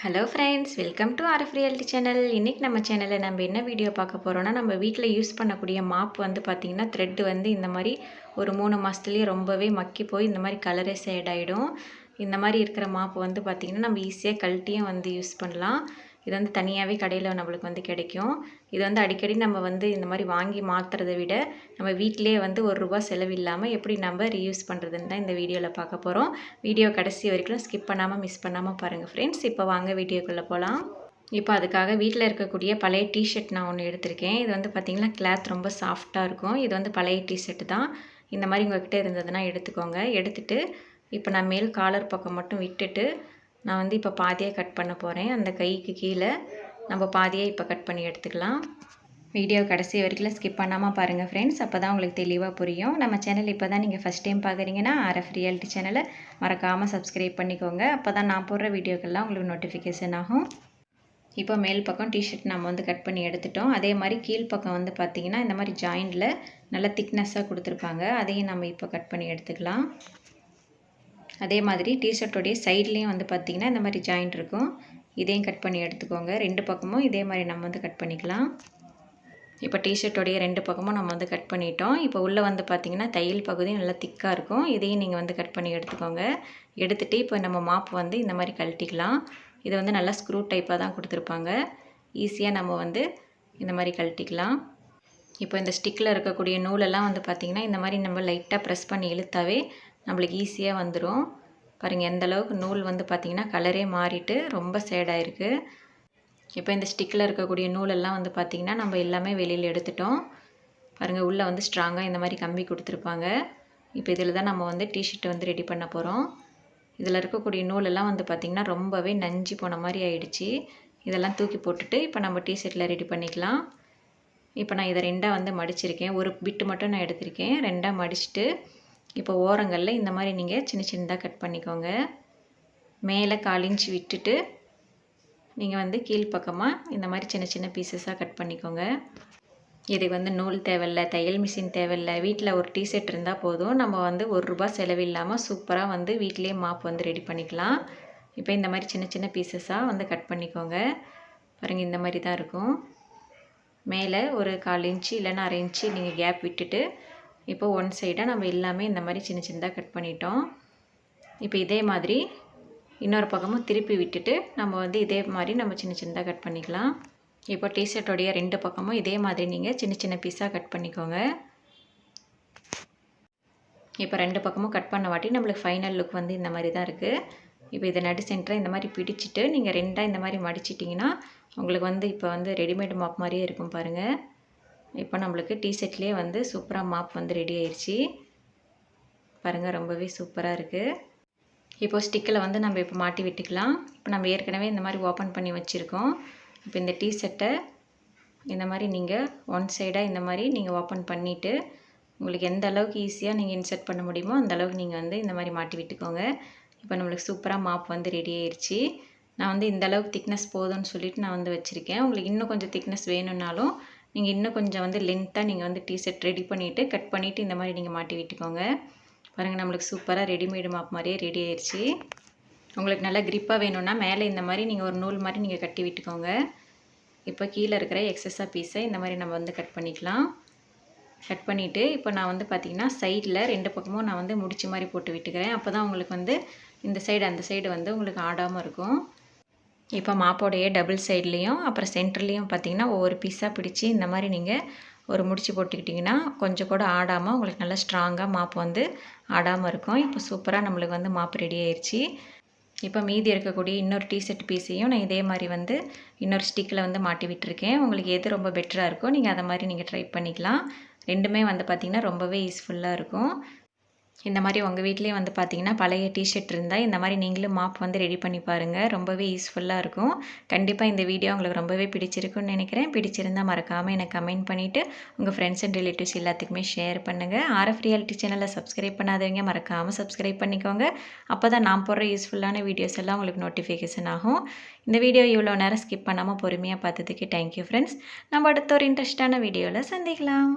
Hello friends, welcome to RF reality channel. இன்றைக்கி நம்ம சேனலில் நம்ம என்ன வீடியோ பார்க்க போகிறோன்னா, நம்ம வீட்டில் யூஸ் பண்ணக்கூடிய மாப் வந்து பார்த்திங்கன்னா த்ரெட் வந்து இந்த மாதிரி ஒரு 3 மாதத்துலேயே ரொம்பவே மக்கி போய் இந்த மாதிரி கலரே ஷேட் ஆகிடும். இந்த மாதிரி இருக்கிற மாப்பு வந்து பார்த்திங்கன்னா நம்ம ஈஸியாக கழட்டியும் வந்து யூஸ் பண்ணலாம். இது வந்து தனியாகவே கடையில் நம்மளுக்கு வந்து கிடைக்கும். இது வந்து அடிக்கடி நம்ம வந்து இந்த மாதிரி வாங்கி மாற்றுறதை விட நம்ம வீட்டிலேயே வந்து ₹1 செலவு இல்லாமல் எப்படி நம்ம ரீயூஸ் பண்ணுறதுன்னு தான் இந்த வீடியோவில் பார்க்க போகிறோம். வீடியோ கடைசி வரைக்கும் ஸ்கிப் பண்ணாமல் மிஸ் பண்ணாமல் பாருங்கள் ஃப்ரெண்ட்ஸ். இப்போ வாங்க வீடியோக்குள்ளே போகலாம். இப்போ அதுக்காக வீட்டில் இருக்கக்கூடிய பழைய டிஷர்ட் நான் ஒன்று எடுத்திருக்கேன். இது வந்து பார்த்திங்கன்னா கிளாத் ரொம்ப சாஃப்டாக இருக்கும். இது வந்து பழைய டிஷர்ட்டு தான். இந்த மாதிரி உங்கள்கிட்ட இருந்ததுன்னா எடுத்துக்கோங்க. எடுத்துகிட்டு இப்போ நான் மேல் காலர் பக்கம் மட்டும் விட்டுட்டு நான் வந்து இப்போ பாதியாக கட் பண்ண போகிறேன். அந்த கைக்கு கீழே நம்ம பாதியாக இப்போ கட் பண்ணி எடுத்துக்கலாம். வீடியோ கடைசி வரைக்கும் ஸ்கிப் பண்ணாமல் பாருங்கள் ஃப்ரெண்ட்ஸ். அப்போ தான் உங்களுக்கு தெளிவாக புரியும். நம்ம சேனல் இப்போ தான் நீங்கள் ஃபஸ்ட் டைம் பார்க்குறீங்கன்னா ஆர்எஃப் ரியாலிட்டி சேனலை மறக்காமல் சப்ஸ்கிரைப் பண்ணிக்கோங்க. அப்போ தான் நான் போடுற வீடியோக்கெல்லாம் உங்களுக்கு நோட்டிஃபிகேஷன் ஆகும். இப்போ மேல் பக்கம் டிஷர்ட் நம்ம வந்து கட் பண்ணி எடுத்துட்டோம். அதே மாதிரி கீழ்ப்பக்கம் வந்து பார்த்திங்கன்னா இந்த மாதிரி ஜாயிண்டில் நல்லா திக்னஸ்ஸாக கொடுத்துருப்பாங்க. அதையும் நம்ம இப்போ கட் பண்ணி எடுத்துக்கலாம். அதே மாதிரி டிஷர்ட்டோடைய சைட்லேயும் வந்து பார்த்திங்கன்னா இந்த மாதிரி ஜாயிண்ட் இருக்கும். இதையும் கட் பண்ணி எடுத்துக்கோங்க. 2 பக்கமும் இதே மாதிரி நம்ம வந்து கட் பண்ணிக்கலாம். இப்போ டிஷர்ட்டோடைய 2 பக்கமும் நம்ம வந்து கட் பண்ணிட்டோம். இப்போ உள்ளே வந்து பார்த்திங்கன்னா தையல் பகுதி நல்லா திக்காக இருக்கும். இதையும் நீங்கள் வந்து கட் பண்ணி எடுத்துக்கோங்க. எடுத்துகிட்டு இப்போ நம்ம மாப்பு வந்து இந்த மாதிரி கழட்டிக்கலாம். இது வந்து நல்லா ஸ்க்ரூ டைப்பாக தான் கொடுத்துருப்பாங்க. ஈஸியாக நம்ம வந்து இந்த மாதிரி கழட்டிக்கலாம். இப்போ இந்த ஸ்டிக்கில் இருக்கக்கூடிய நூலெல்லாம் வந்து பார்த்திங்கன்னா இந்த மாதிரி நம்ம லைட்டாக ப்ரெஸ் பண்ணி இழுத்தாவே நம்மளுக்கு ஈஸியாக வந்துடும். பாருங்கள் எந்த அளவுக்கு நூல் வந்து பார்த்திங்கன்னா கலரே மாறிட்டு ரொம்ப ஷேடாயிருக்கு. இப்போ இந்த ஸ்டிக்கில் இருக்கக்கூடிய நூலெல்லாம் வந்து பார்த்திங்கன்னா நம்ம எல்லாமே வெளியில் எடுத்துட்டோம். பாருங்கள் உள்ளே வந்து ஸ்ட்ராங்காக இந்த மாதிரி கம்பி கொடுத்துருப்பாங்க. இப்போ இதில் தான் நம்ம வந்து டிஷர்ட் வந்து ரெடி பண்ண போகிறோம். இதில் இருக்கக்கூடிய நூலெல்லாம் வந்து பார்த்திங்கன்னா ரொம்பவே நஞ்சு போன மாதிரி ஆயிடுச்சு. இதெல்லாம் தூக்கி போட்டுட்டு இப்போ நம்ம டிஷர்ட்டில் ரெடி பண்ணிக்கலாம். இப்போ நான் இதை 2ஆக வந்து மடிச்சிருக்கேன். ஒரு பிட்டு மட்டும் நான் எடுத்திருக்கேன். 2ஆக மடிச்சுட்டு இப்போ ஓரங்களில் இந்த மாதிரி நீங்கள் சின்ன சின்னதாக கட் பண்ணிக்கோங்க. மேலே 1/4 இன்ச் விட்டுட்டு நீங்கள் வந்து கீழ்ப்பக்கமாக இந்த மாதிரி சின்ன சின்ன பீசஸாக கட் பண்ணிக்கோங்க. இதுக்கு வந்து நூல் தேவையில்லை, தையல் மிஷின் தேவையில்லை. வீட்டில் ஒரு டிஷர்ட் இருந்தால் போதும். நம்ம வந்து ₹1 செலவில்லாமல் சூப்பராக வந்து வீட்டிலேயே மாப் வந்து ரெடி பண்ணிக்கலாம். இப்போ இந்த மாதிரி சின்ன சின்ன பீசஸாக வந்து கட் பண்ணிக்கோங்க. பாருங்கள் இந்த மாதிரி தான் இருக்கும். மேலே ஒரு 1/4 இன்ச்சு இல்லைன்னா 1/2 இன்ச்சு நீங்கள் கேப் விட்டுட்டு இப்போ ஒன் சைடாக நம்ம எல்லாமே இந்த மாதிரி சின்ன சின்னதாக கட் பண்ணிட்டோம். இப்போ இதே மாதிரி இன்னொரு பக்கமும் திருப்பி விட்டுட்டு நம்ம வந்து இதே மாதிரி நம்ம சின்ன சின்னதாக கட் பண்ணிக்கலாம். இப்போ டிஷர்ட்டோடைய 2 பக்கமும் இதே மாதிரி நீங்கள் சின்ன சின்ன பீஸாக கட் பண்ணிக்கோங்க. இப்போ 2 பக்கமும் கட் பண்ண வாட்டி நம்மளுக்கு ஃபைனல் லுக் வந்து இந்த மாதிரி தான் இருக்குது. இப்போ இதை நடு சென்டரை இந்த மாதிரி பிடிச்சிட்டு நீங்கள் 2ஆக இந்த மாதிரி மடிச்சிட்டிங்கன்னா உங்களுக்கு வந்து இப்போ வந்து ரெடிமேட் மாப் மாதிரியே இருக்கும் பாருங்கள். இப்போ நம்மளுக்கு டிஷர்ட்லேயே வந்து சூப்பராக மாப் வந்து ரெடி ஆயிடுச்சு. பாருங்கள் ரொம்பவே சூப்பராக இருக்குது. இப்போ ஸ்டிக்கில் வந்து நம்ம இப்போ மாட்டி விட்டுக்கலாம். இப்போ நம்ம ஏற்கனவே இந்த மாதிரி ஓப்பன் பண்ணி வச்சுருக்கோம். இப்போ இந்த டிஷர்ட்டை இந்த மாதிரி நீங்கள் ஒன் சைடாக இந்த மாதிரி நீங்கள் ஓப்பன் பண்ணிவிட்டு உங்களுக்கு எந்த அளவுக்கு ஈஸியாக நீங்கள் இன்சர்ட் பண்ண முடியுமோ அந்த அளவுக்கு நீங்கள் வந்து இந்த மாதிரி மாட்டி விட்டுக்கோங்க. இப்போ நம்மளுக்கு சூப்பராக மாப் வந்து ரெடி ஆயிடுச்சு. நான் வந்து இந்த அளவுக்கு திக்னஸ் போதும்னு சொல்லிட்டு நான் வந்து வச்சுருக்கேன். உங்களுக்கு இன்னும் கொஞ்சம் திக்னஸ் வேணும்னாலும் நீங்கள் இன்னும் கொஞ்சம் வந்து லென்த்தாக நீங்கள் வந்து டிஷர்ட் ரெடி பண்ணிவிட்டு கட் பண்ணிவிட்டு இந்த மாதிரி நீங்கள் மாட்டி விட்டுக்கோங்க. பாருங்கள் நம்மளுக்கு சூப்பராக ரெடிமேடு மாப் மாதிரியே ரெடி ஆயிடுச்சு. உங்களுக்கு நல்லா க்ரிப்பாக வேணும்னா மேலே இந்த மாதிரி நீங்கள் ஒரு நூல் மாதிரி நீங்கள் கட்டி விட்டுக்கோங்க. இப்போ கீழே இருக்கிற எக்ஸஸாக பீஸை இந்த மாதிரி நம்ம வந்து கட் பண்ணிக்கலாம். கட் பண்ணிவிட்டு இப்போ நான் வந்து பார்த்திங்கன்னா சைடில் 2 பக்கமும் நான் வந்து முடிச்சு மாதிரி போட்டு விட்டுக்கிறேன். அப்போ தான் உங்களுக்கு வந்து இந்த சைடு அந்த சைடு வந்து உங்களுக்கு ஆடாமல் இருக்கும். இப்போ மாப்போடைய டபுள் சைட்லேயும் அப்புறம் சென்டர்லேயும் பார்த்திங்கன்னா ஒவ்வொரு பீஸாக பிடிச்சி இந்த மாதிரி நீங்கள் ஒரு முடிச்சு போட்டுக்கிட்டிங்கன்னா கொஞ்சம் கூட ஆடாமல் உங்களுக்கு நல்லா ஸ்ட்ராங்காக மாப்பு வந்து ஆடாமல் இருக்கும். இப்போ சூப்பராக நம்மளுக்கு வந்து மாப்பு ரெடி ஆயிடுச்சு. இப்போ மீதி இருக்கக்கூடிய இன்னொரு டிஷர்ட் பீஸையும் நான் இதே மாதிரி வந்து இன்னொரு ஸ்டிக்கில் வந்து மாட்டி விட்டுருக்கேன். உங்களுக்கு எது ரொம்ப பெட்டராக இருக்கோ நீங்கள் அதை மாதிரி நீங்கள் ட்ரை பண்ணிக்கலாம். 2மே வந்து பார்த்திங்கன்னா ரொம்பவே யூஸ்ஃபுல்லாக இருக்கும். இந்த மாதிரி உங்கள் வீட்லேயே வந்து பார்த்திங்கன்னா பழைய டிஷர்ட் இருந்தால் இந்த மாதிரி நீங்களும் மாப் வந்து ரெடி பண்ணி பாருங்கள். ரொம்பவே யூஸ்ஃபுல்லாக இருக்கும். கண்டிப்பாக இந்த வீடியோ உங்களுக்கு ரொம்பவே பிடிச்சிருக்குன்னு நினைக்கிறேன். பிடிச்சிருந்தால் மறக்காமல் எனக்கு கமெண்ட் பண்ணிவிட்டு உங்கள் ஃப்ரெண்ட்ஸ் அண்ட் ரிலேட்டிவ்ஸ் எல்லாத்துக்குமே ஷேர் பண்ணுங்கள். ஆர்எஃப் ரியாலிட்டி சேனலை சப்ஸ்கிரைப் பண்ணாதவங்க மறக்காமல் சப்ஸ்கிரைப் பண்ணிக்கோங்க. அப்போ தான் நான் போடுற யூஸ்ஃபுல்லான வீடியோஸ் எல்லாம் உங்களுக்கு நோட்டிஃபிகேஷன் ஆகும். இந்த வீடியோ இவ்வளோ நேரம் ஸ்கிப் பண்ணாமல் பொறுமையாக பார்த்ததுக்கு தேங்க்யூ ஃப்ரெண்ட்ஸ். நம்ம அடுத்த ஒரு இன்ட்ரெஸ்டான வீடியோவில் சந்திக்கலாம்.